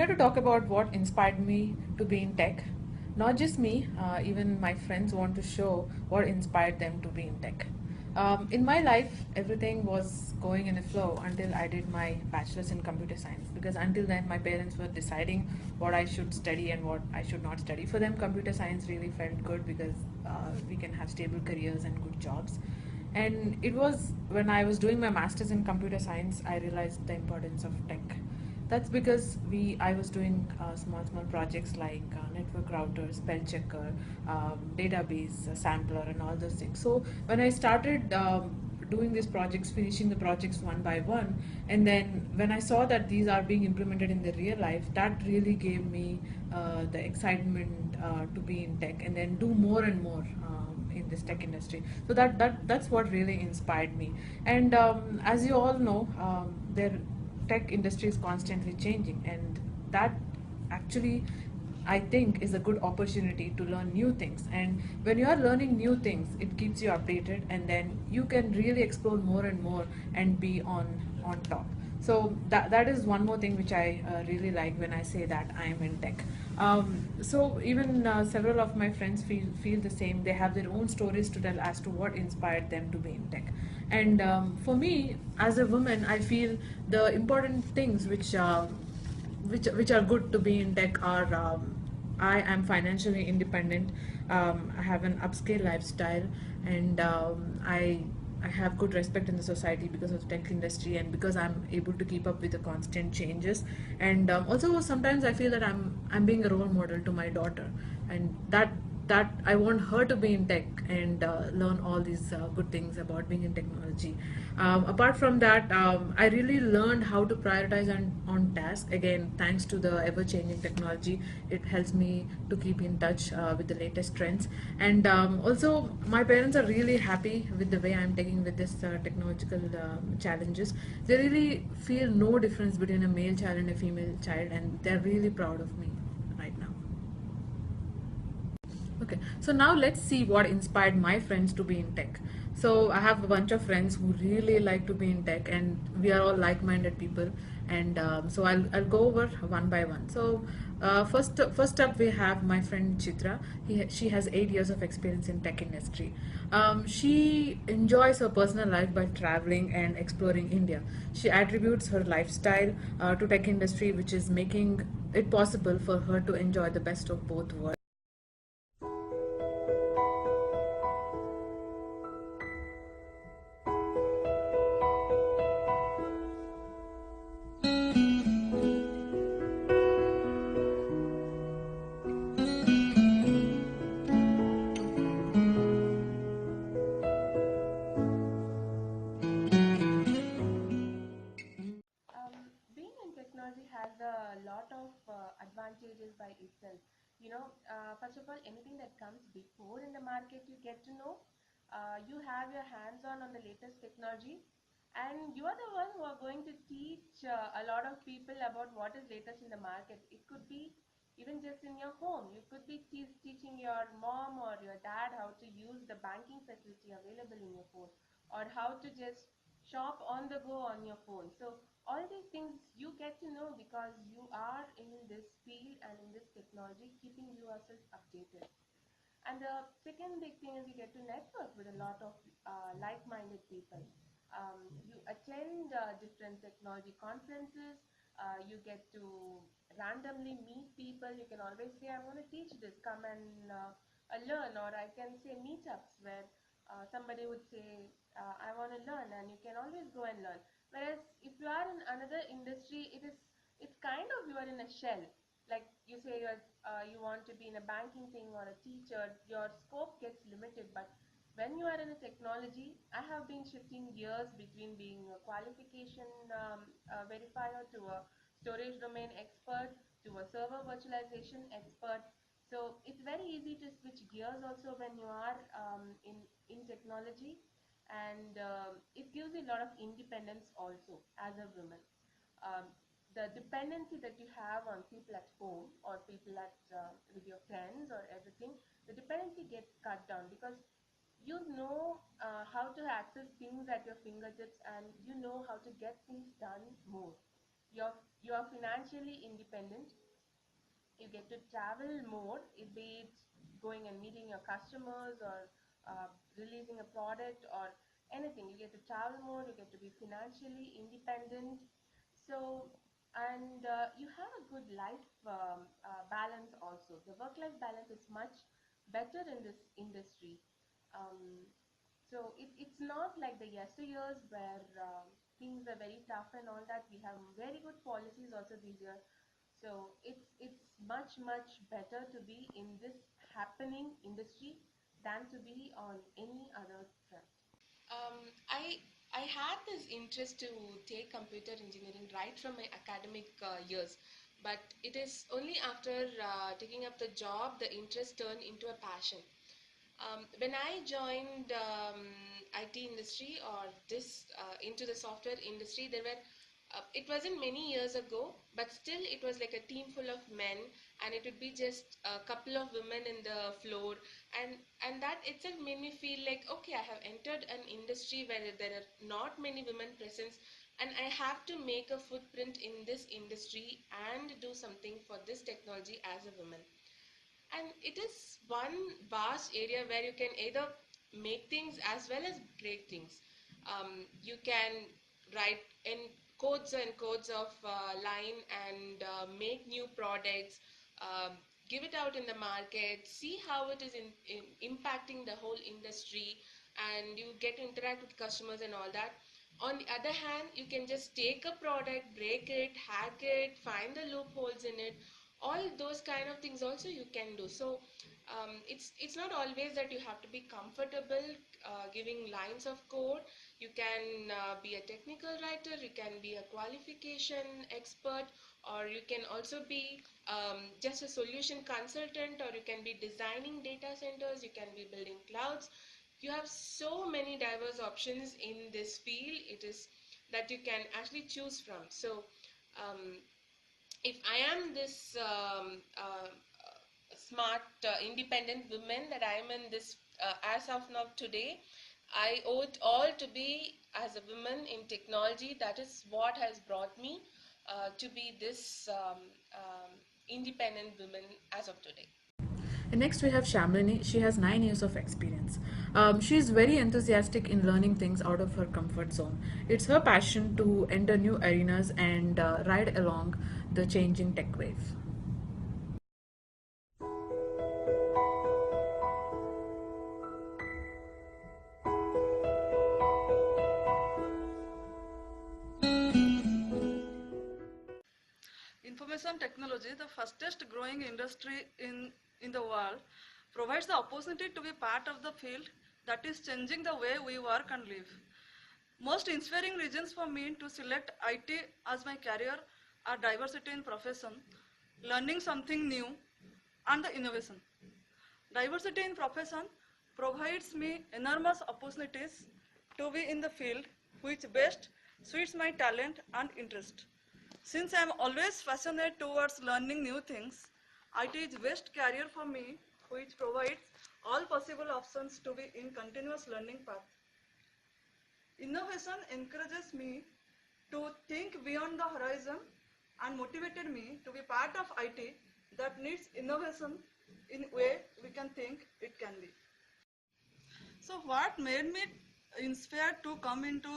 to talk about what inspired me to be in tech. Not just me, even my friends want to show what inspired them to be in tech. In my life, everything was going in a flow until I did my bachelor's in computer science. Because until then, my parents were deciding what I should study and what I should not study. For them, computer science really felt good because we can have stable careers and good jobs. And it was when I was doing my master's in computer science, I realized the importance of tech. That's because I was doing small projects like network router, spell checker, database, sampler, and all those things. So when I started doing these projects, finishing the projects one by one, and then when I saw that these are being implemented in the real life, that really gave me the excitement to be in tech and then do more and more. In this tech industry, so that's what really inspired me. And as you all know, there tech industry is constantly changing, and that actually I think is a good opportunity to learn new things. And when you are learning new things, it keeps you updated, and then you can really explore more and more and be on top. So that is one more thing which I really like when I say that I am in tech. So even several of my friends feel the same. They have their own stories to tell as to what inspired them to be in tech. And for me, as a woman, I feel the important things which are good to be in tech are I am financially independent. I have an upscale lifestyle, and I have good respect in the society because of the tech industry and because I'm able to keep up with the constant changes. And also sometimes I feel that I'm being a role model to my daughter, and that I want her to be in tech and learn all these good things about being in technology. Apart from that, I really learned how to prioritize on task. Again, thanks to the ever-changing technology, it helps me to keep in touch with the latest trends. And also, my parents are really happy with the way I'm taking with this technological challenges. They really feel no difference between a male child and a female child, and they're really proud of me right now. Okay, so now let's see what inspired my friends to be in tech. So I have a bunch of friends who really like to be in tech, and we are all like-minded people. And so I'll go over one by one. So first up we have my friend Chitra. She has 8 years of experience in tech industry. She enjoys her personal life by traveling and exploring India. She attributes her lifestyle to tech industry, which is making it possible for her to enjoy the best of both worlds. Being in technology has a lot of advantages by itself. First of all, anything that comes before in the market, you get to know. You have your hands on the latest technology, and you are the one who are going to teach a lot of people about what is latest in the market. It could be even just in your home. You could be teaching your mom or your dad how to use the banking facility available in your phone, or how to just shop on the go on your phone. So all these things you get to know because you are in this field and in this technology, keeping yourself updated. And the second big thing is you get to network with a lot of like-minded people. You attend different technology conferences. You get to randomly meet people. You can always say, I'm going to teach this, come and learn. Or I can say meetups where somebody would say, I want to learn, and you can always go and learn. Whereas if you are in another industry, it's kind of you are in a shell. Like you say you want to be in a banking thing or a teacher, your scope gets limited. But when you are in a technology, I have been shifting gears between being a qualification verifier to a storage domain expert to a server virtualization expert. So it's very easy to switch gears also when you are in technology, and it gives you a lot of independence also as a woman. um, the dependency that you have on people at home or people at with your friends or everything, the dependency gets cut down because you know how to access things at your fingertips, and you know how to get things done more. You are financially independent. You get to travel more, be it going and meeting your customers or releasing a product or anything. You get to travel more, you get to be financially independent. So, and you have a good life balance also. The work-life balance is much better in this industry. Um, so it's not like the yesteryears where things are very tough and all that. We have very good policies also this year. So it's much better to be in this happening industry than to be on any other front. Um, I I had this interest to take computer engineering right from my academic years, but it is only after taking up the job the interest turned into a passion. When I joined IT industry or this into the software industry, there were it wasn't many years ago, but still it was like a team full of men, and it would be just a couple of women in the floor, and that itself made me feel like, okay, I have entered an industry where there are not many women present, and I have to make a footprint in this industry and do something for this technology as a woman. And it is one vast area where you can either make things as well as break things. You can write in codes and codes of line and make new products, um, give it out in the market, see how it is impacting the whole industry, and you get to interact with customers and all that. On the other hand, you can just take a product, break it, hack it, find the loopholes in it. All those kind of things also you can do. So it's not always that you have to be comfortable giving lines of code. You can be a technical writer, you can be a qualification expert, or you can also be just a solution consultant, or you can be designing data centers, you can be building clouds. You have so many diverse options in this field. It is that you can actually choose from. So um, if I am this smart, independent woman that I am in this as of now today, I owe it all to be as a woman in technology. That is what has brought me to be this independent woman as of today. And next we have Shamlini. She has 9 years of experience. She is very enthusiastic in learning things out of her comfort zone. It's her passion to enter new arenas and ride along the changing tech wave. Information technology, the fastest growing industry in the world, provides the opportunity to be part of the field that is changing the way we work and live. Most inspiring reasons for me to select IT as my career are diversity in profession, learning something new, and the innovation. Diversity in profession provides me enormous opportunities to be in the field which best suits my talent and interest. Since I am always passionate towards learning new things, IT is best career for me which provides all possible options to be in continuous learning path. Innovation encourages me to think beyond the horizon and motivated me to be part of IT that needs innovation in way we can think it can be. So what made me inspired to come into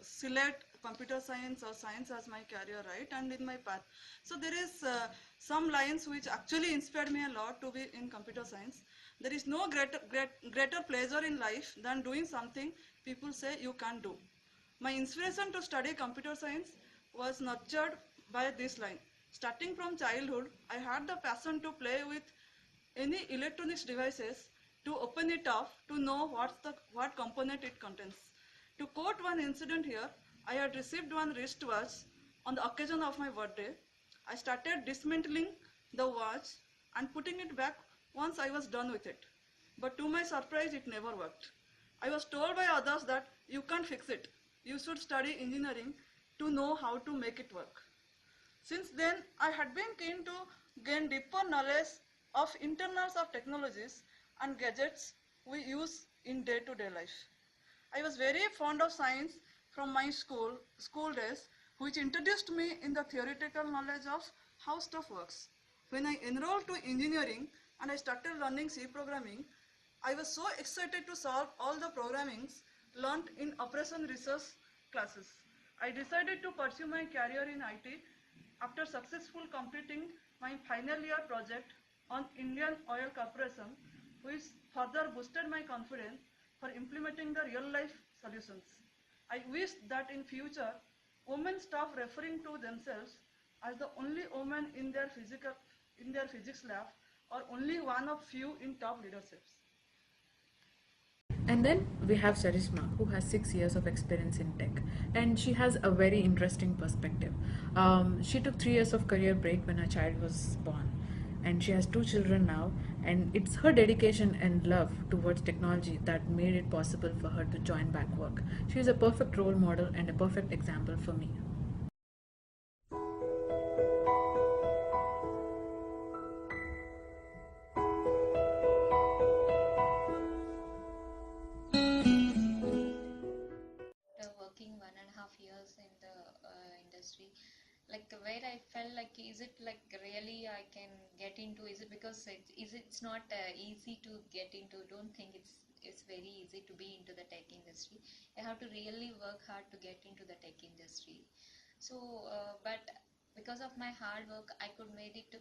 select computer science or science as my career, right, and in my path. So there is some lines which actually inspired me a lot to be in computer science. There is no greater pleasure in life than doing something people say you can't do. My inspiration to study computer science was nurtured by this line. Starting from childhood, I had the passion to play with any electronics devices, to open it up, to know what component it contains. To quote one incident here, I had received one wristwatch on the occasion of my birthday. I started dismantling the watch and putting it back once I was done with it. But to my surprise, it never worked. I was told by others that you can't fix it. You should study engineering to know how to make it work. Since then, I had been keen to gain deeper knowledge of internals of technologies and gadgets we use in day-to-day life. I was very fond of science from my school days, which introduced me in the theoretical knowledge of how stuff works. When I enrolled to engineering and I started learning C programming, I was so excited to solve all the programmings learned in operation research classes. I decided to pursue my career in IT after successful completing my final year project on Indian Oil Corporation, which further boosted my confidence for implementing the real life solutions. I wish that in future, women stop referring to themselves as the only woman in their physics lab or only one of few in top leaderships. And then we have Sarishma, who has 6 years of experience in tech, and she has a very interesting perspective. She took 3 years of career break when her child was born, and she has 2 children now. And it's her dedication and love towards technology that made it possible for her to join back work. She is a perfect role model and a perfect example for me. After working 1.5 years in the industry, like where I felt like, is it like really I can get into? Is it because it's not easy to get into? Don't think it's very easy to be into the tech industry. I have to really work hard to get into the tech industry. So, but because of my hard work, I could take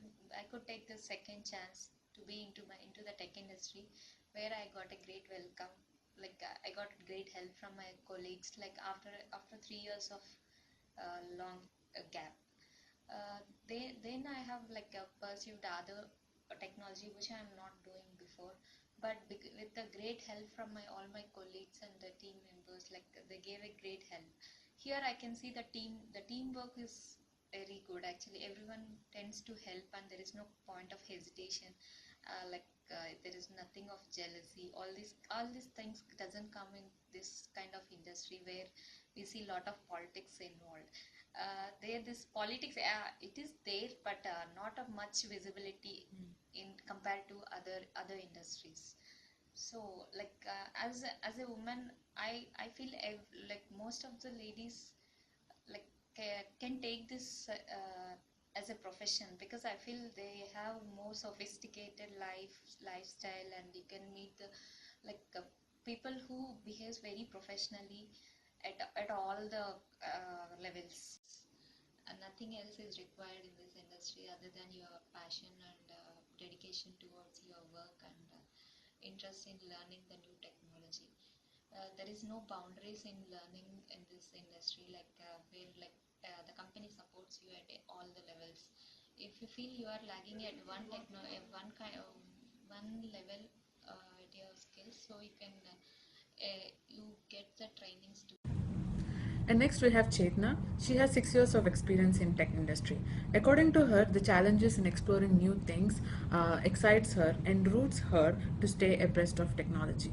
the second chance to be into the tech industry, where I got a great welcome. Like I got great help from my colleagues. Like after 3 years of long gap, then I have like pursued other technology which I am not doing before. But with the great help from all my colleagues and the team members, like they gave a great help. Here I can see the teamwork is very good. Actually, everyone tends to help, and there is no point of hesitation. There is nothing of jealousy. All these things doesn't come in this kind of industry where we see a lot of politics involved. There this politics, it is there, but not of much visibility in compared to other industries. So like as a woman, I feel like most of the ladies like can take this as a profession, because I feel they have more sophisticated lifestyle, and you can meet the like people who behaves very professionally at all the levels. And nothing else is required in this industry other than your passion and dedication towards your work, and interest in learning the new technology. There is no boundaries in learning in this industry, where the company supports you at all the levels. If you feel you are lagging at one level at your skills, so you get the trainings to. And next we have Chetna. She has 6 years of experience in tech industry. According to her, the challenges in exploring new things excites her and roots her to stay abreast of technology.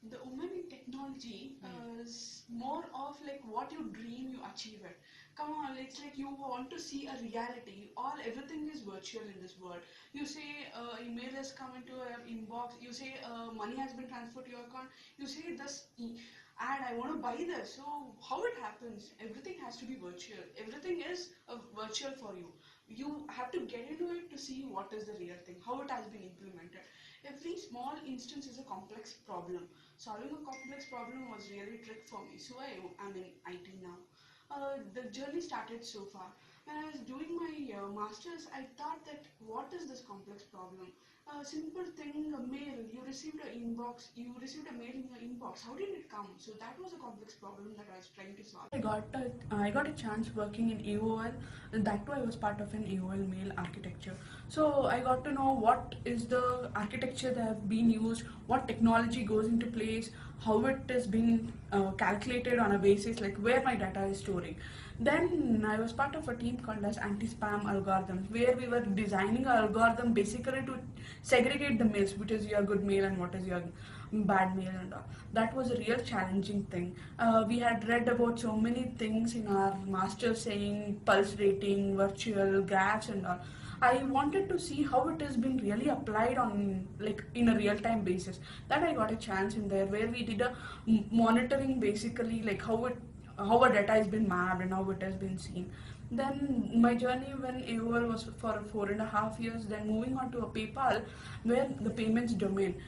The woman in technology is more of like what you dream you achieve it. Come on, it's like you want to see a reality. Everything is virtual in this world. You say email has come into your inbox. You say money has been transferred to your account. You say this ad, I want to buy this. So how it happens? Everything has to be virtual. Everything is virtual for you. You have to get into it to see what is the real thing, how it has been implemented. Every small instance is a complex problem. Solving a complex problem was really a trick for me. So I am in IT now. The journey started so far. When I was doing my masters, I thought that what is this complex problem? A simple thing, a mail, you received a mail in your inbox. How did it come? So that was a complex problem that I was trying to solve. I got a chance working in AOL, and that too I was part of an AOL mail architecture. So I got to know what is the architecture that have been used, what technology goes into place, how it has been calculated on a basis like where my data is storing. Then I was part of a team called as anti-spam algorithms, where we were designing an algorithm basically to segregate the mails, which is your good mail and what is your bad mail and all. That was a real challenging thing. We had read about so many things in our master saying pulse rating, virtual graphs and all. I wanted to see how it has been really applied on like in a real time basis. That I got a chance in there where we did a monitoring basically like how our data has been mapped and how it has been seen. Then my journey when AOL was for 4.5 years, then moving on to a PayPal where the payments domain.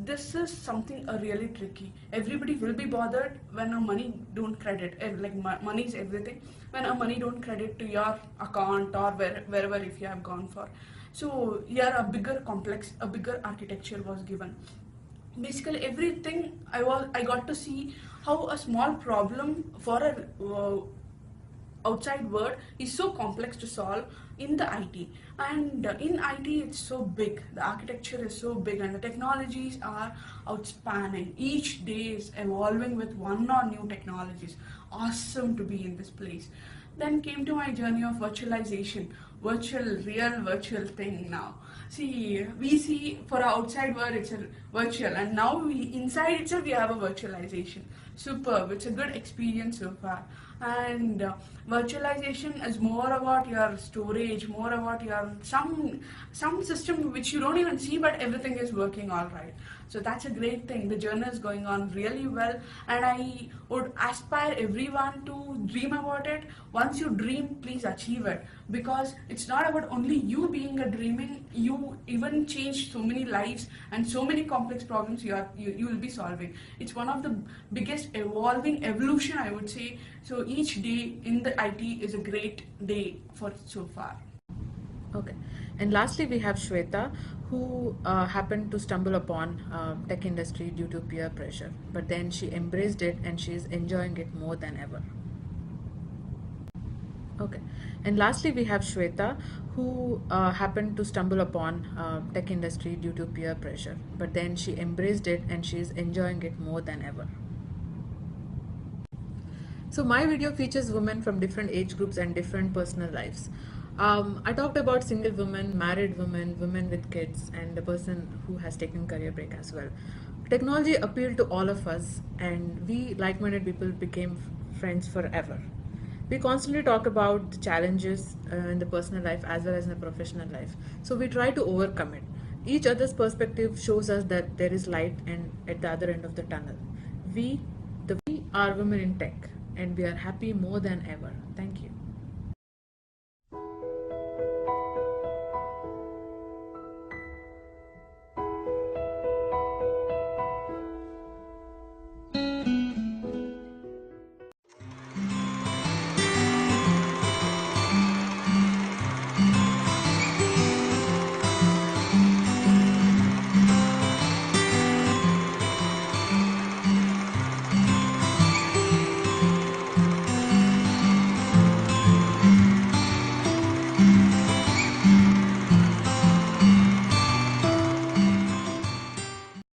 This is something really tricky. Everybody will be bothered when our money don't credit. Like money is everything. When our money don't credit to your account or wherever if you have gone for. So here a bigger architecture was given. Basically everything I got to see how a small problem for a outside world is so complex to solve in the IT. And in IT, it's so big. The architecture is so big, and the technologies are outspanning. Each day is evolving with one or new technologies. Awesome to be in this place. Then came to my journey of virtualization. Real virtual thing now. See, we see for our outside world it's a virtual, and now inside itself we have a virtualization. Superb. It's a good experience so far. And virtualization is more about your storage, more about your some system which you don't even see, but everything is working all right. So that's a great thing. The journey is going on really well, and I would aspire everyone to dream about it. Once you dream, please achieve it, because it's not about only you being a dreaming. You even change so many lives and so many complex problems you will be solving. It's one of the biggest evolving evolution, I would say. So each day in the IT is a great day for so far. Okay. And lastly, we have Shweta, who happened to stumble upon tech industry due to peer pressure, but then she embraced it and she is enjoying it more than ever. Okay. And lastly, we have Shweta, who happened to stumble upon tech industry due to peer pressure, but then she embraced it and she is enjoying it more than ever. So my video features women from different age groups and different personal lives. I talked about single women, married women, women with kids, and the person who has taken career break as well. Technology appealed to all of us, and we like-minded people became friends forever. We constantly talk about the challenges in the personal life as well as in the professional life. So we try to overcome it. Each other's perspective shows us that there is light and at the other end of the tunnel. We are women in tech, and we are happy more than ever. Thank you.